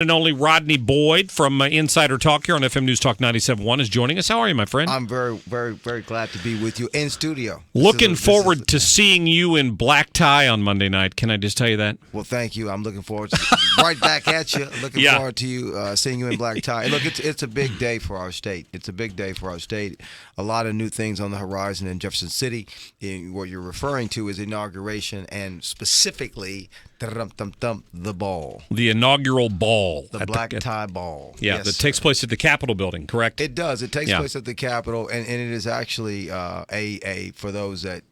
And only Rodney Boyd from Insider Talk here on FM News Talk 97.1 is joining us. How are you, my friend? I'm very, very, very glad to be with you in studio. Looking forward to seeing you in black tie on Monday night. Can I just tell you that? Well, thank you. I'm looking forward to right back at you. Looking forward to you seeing you in black tie. Look, it's a big day for our state. It's a big day for our state. A lot of new things on the horizon in Jefferson City. What you're referring to is inauguration and specifically the ball. The inaugural ball. The black tie ball. Yeah, yes, that takes place at the Capitol building, correct? It does. It takes place at the Capitol, and it is actually for those that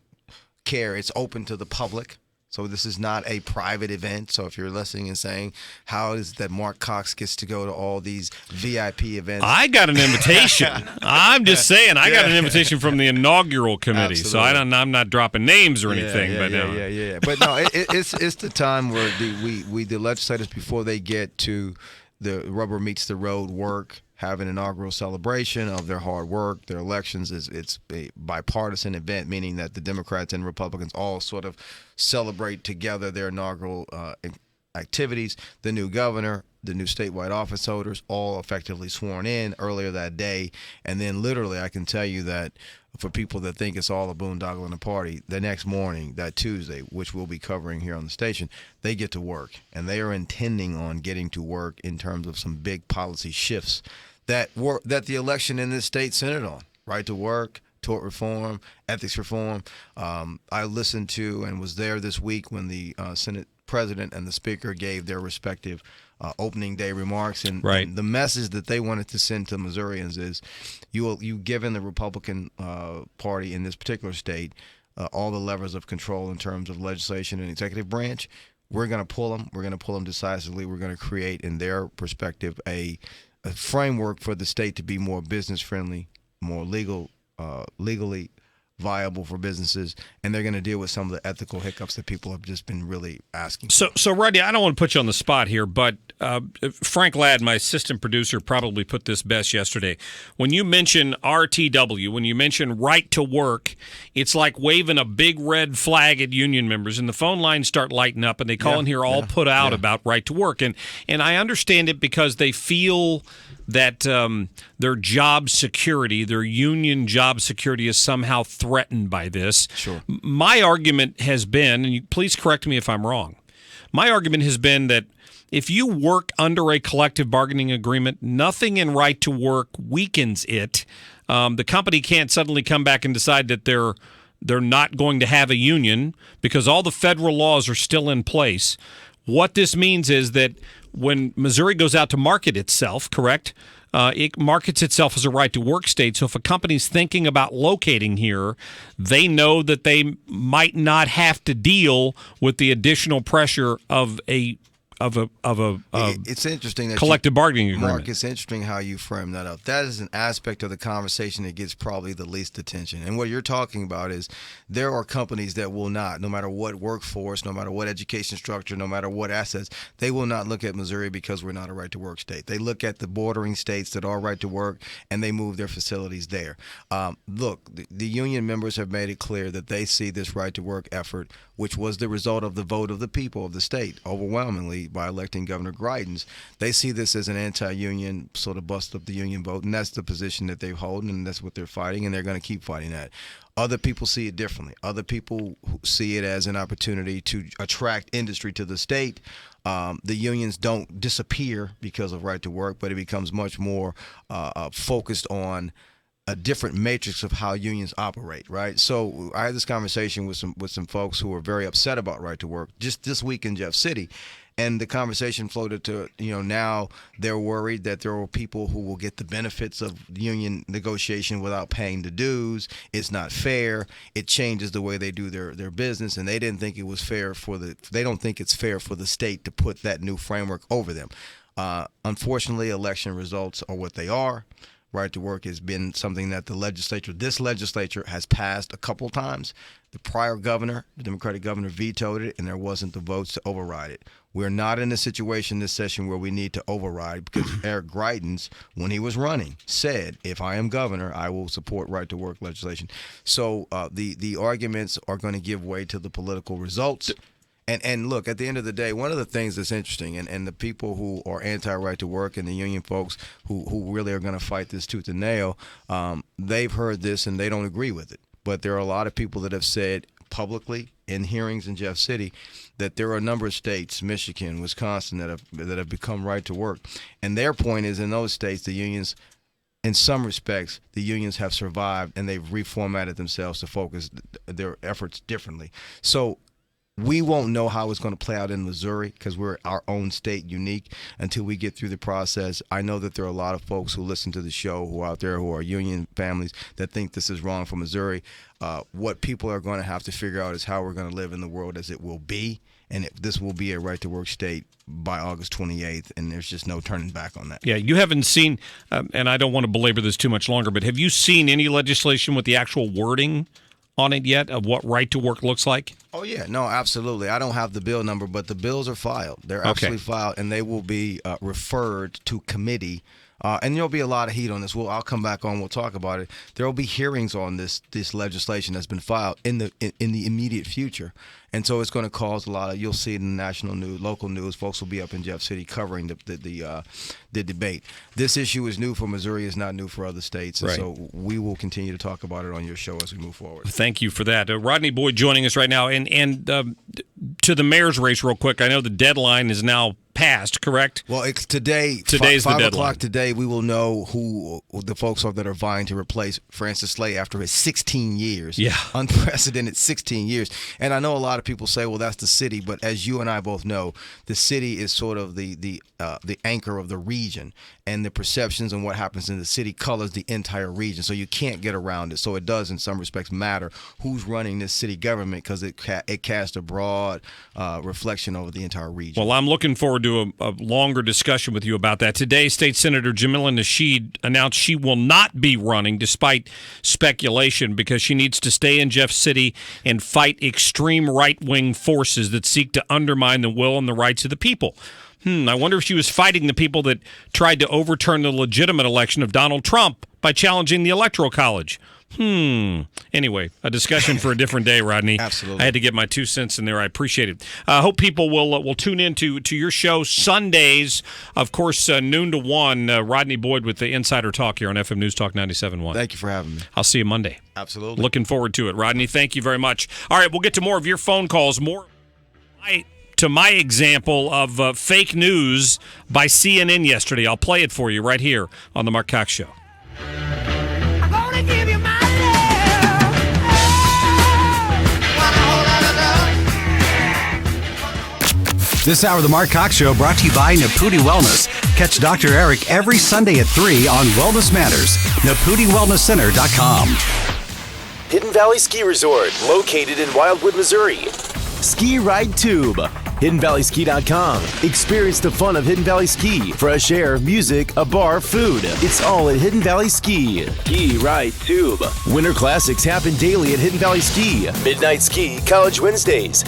care, it's open to the public. So this is not a private event. So if you're listening and saying, how is it that Mark Cox gets to go to all these VIP events? I got an invitation. I'm just saying, I got an invitation from the inaugural committee. Absolutely. So I'm not dropping names or anything. But no, it's the time where the legislators, before they get to the rubber meets the road work, have an inaugural celebration of their hard work, their elections. It's a bipartisan event, meaning that the Democrats and Republicans all sort of celebrate together their inaugural activities. The new governor, the new statewide office holders, all effectively sworn in earlier that day. And then literally I can tell you that for people that think it's all a boondoggle and a party, the next morning, that Tuesday, which we'll be covering here on the station, they get to work. And they are intending on getting to work in terms of some big policy shifts that the election in this state centered on. Right to work, tort reform, ethics reform. I listened to and was there this week when the Senate president and the speaker gave their respective opening day remarks, and the message that they wanted to send to Missourians is, you've given the Republican Party in this particular state all the levers of control in terms of legislation and executive branch. We're going to pull them. We're going to pull them decisively. We're going to create, in their perspective, a framework for the state to be more business friendly, more legally viable for businesses, and they're going to deal with some of the ethical hiccups that people have just been really asking for. So Rodney, I don't want to put you on the spot here, but Frank Ladd, my assistant producer, probably put this best yesterday. When you mention RTW, when you mention right to work, it's like waving a big red flag at union members, and the phone lines start lighting up, and they call in here all put out about right to work. And I understand it because they feel that their job security, their union job security, is somehow threatened by this. Sure. My argument has been, and please correct me if I'm wrong, my argument has been that if you work under a collective bargaining agreement, nothing in right to work weakens it. The company can't suddenly come back and decide that they're not going to have a union because all the federal laws are still in place. What this means is that when Missouri goes out to market itself, correct, it markets itself as a right-to-work state. So if a company's thinking about locating here, they know that they might not have to deal with the additional pressure of a it's interesting that collective bargaining agreement. Mark, it's interesting how you frame that up. That is an aspect of the conversation that gets probably the least attention. And what you're talking about is there are companies that will not, no matter what workforce, no matter what education structure, no matter what assets, they will not look at Missouri because we're not a right-to-work state. They look at the bordering states that are right-to-work, and they move their facilities there. Look, the union members have made it clear that they see this right-to-work effort, which was the result of the vote of the people of the state, overwhelmingly by electing Governor Grietens. They see this as an anti-union, sort of bust up the union vote, and that's the position that they hold, and that's what they're fighting, and they're going to keep fighting that. Other people see it differently. Other people see it as an opportunity to attract industry to the state. The unions don't disappear because of right to work, but it becomes much more focused on a different matrix of how unions operate, right? So I had this conversation with some folks who were very upset about right to work just this week in Jeff City. And the conversation floated to, now they're worried that there are people who will get the benefits of union negotiation without paying the dues. It's not fair. It changes the way they do their business. And they didn't think it was fair they don't think it's fair for the state to put that new framework over them. Unfortunately, election results are what they are. Right to work has been something that this legislature has passed a couple times. The prior governor, the Democratic governor, vetoed it, and there wasn't the votes to override it. We're not in a situation this session where we need to override because Eric Grietens, when he was running, said, if I am governor, I will support right to work legislation. So the arguments are going to give way to the political results. And look, at the end of the day, one of the things that's interesting, and the people who are anti-right to work and the union folks who really are going to fight this tooth and nail, they've heard this and they don't agree with it. But there are a lot of people that have said publicly in hearings in Jeff City that there are a number of states, Michigan, Wisconsin, that have become right to work. And their point is, in those states, the unions, in some respects, the unions have survived and they've reformatted themselves to focus their efforts differently. So we won't know how it's going to play out in Missouri because we're our own state unique until we get through the process. I know that there are a lot of folks who listen to the show who are out there who are union families that think this is wrong for Missouri. What people are going to have to figure out is how we're going to live in the world as it will be, and this will be a right-to-work state by August 28th, and there's just no turning back on that. Yeah, you haven't seen, and I don't want to belabor this too much longer, but have you seen any legislation with the actual wording on it yet of what right to work looks like? Oh, yeah. No, absolutely. I don't have the bill number, but the bills are filed. They're absolutely filed, and they will be referred to committee. And there'll be a lot of heat on this. I'll come back on. We'll talk about it. There will be hearings on this legislation that's been filed in the immediate future, and so it's going to cause a lot of. You'll see it in the national news, local news. Folks will be up in Jeff City covering the debate. This issue is new for Missouri. It's not new for other states, and so we will continue to talk about it on your show as we move forward. Thank you for that, Rodney Boyd joining us right now, and to the mayor's race real quick. I know the deadline is now passed, correct? Well, it's today. Today's the deadline. 5 o'clock today, we will know who the folks are that are vying to replace Francis Slay after his 16 years. Yeah. Unprecedented 16 years. And I know a lot of people say, well, that's the city. But as you and I both know, the city is sort of the anchor of the region. And the perceptions and what happens in the city colors the entire region. So you can't get around it. So it does, in some respects, matter who's running this city government because it casts a broad reflection over the entire region. Well, I'm looking forward to a longer discussion with you about that. Today, State Senator Jamila Nasheed announced she will not be running despite speculation because she needs to stay in Jeff City and fight extreme right-wing forces that seek to undermine the will and the rights of the people. I wonder if she was fighting the people that tried to overturn the legitimate election of Donald Trump by challenging the Electoral College. Anyway, a discussion for a different day, Rodney. Absolutely. I had to get my 2 cents in there. I appreciate it. I hope people will tune in to your show Sundays, of course, noon to 1. Rodney Boyd with the Insider Talk here on FM News Talk 97.1. Thank you for having me. I'll see you Monday. Absolutely. Looking forward to it. Rodney, thank you very much. All right, we'll get to more of your phone calls. To my example of fake news by CNN yesterday. I'll play it for you right here on The Mark Cox Show. I'm gonna give you my love. This hour of The Mark Cox Show brought to you by Naputi Wellness. Catch Dr. Eric every Sunday at 3 on Wellness Matters. NaputiWellnessCenter.com. Hidden Valley Ski Resort, located in Wildwood, Missouri. Ski Ride Tube. HiddenValleySki.com. Experience the fun of Hidden Valley Ski. Fresh air, music, a bar, food. It's all at Hidden Valley Ski. Ski Ride Tube. Winter Classics happen daily at Hidden Valley Ski. Midnight Ski, College Wednesdays.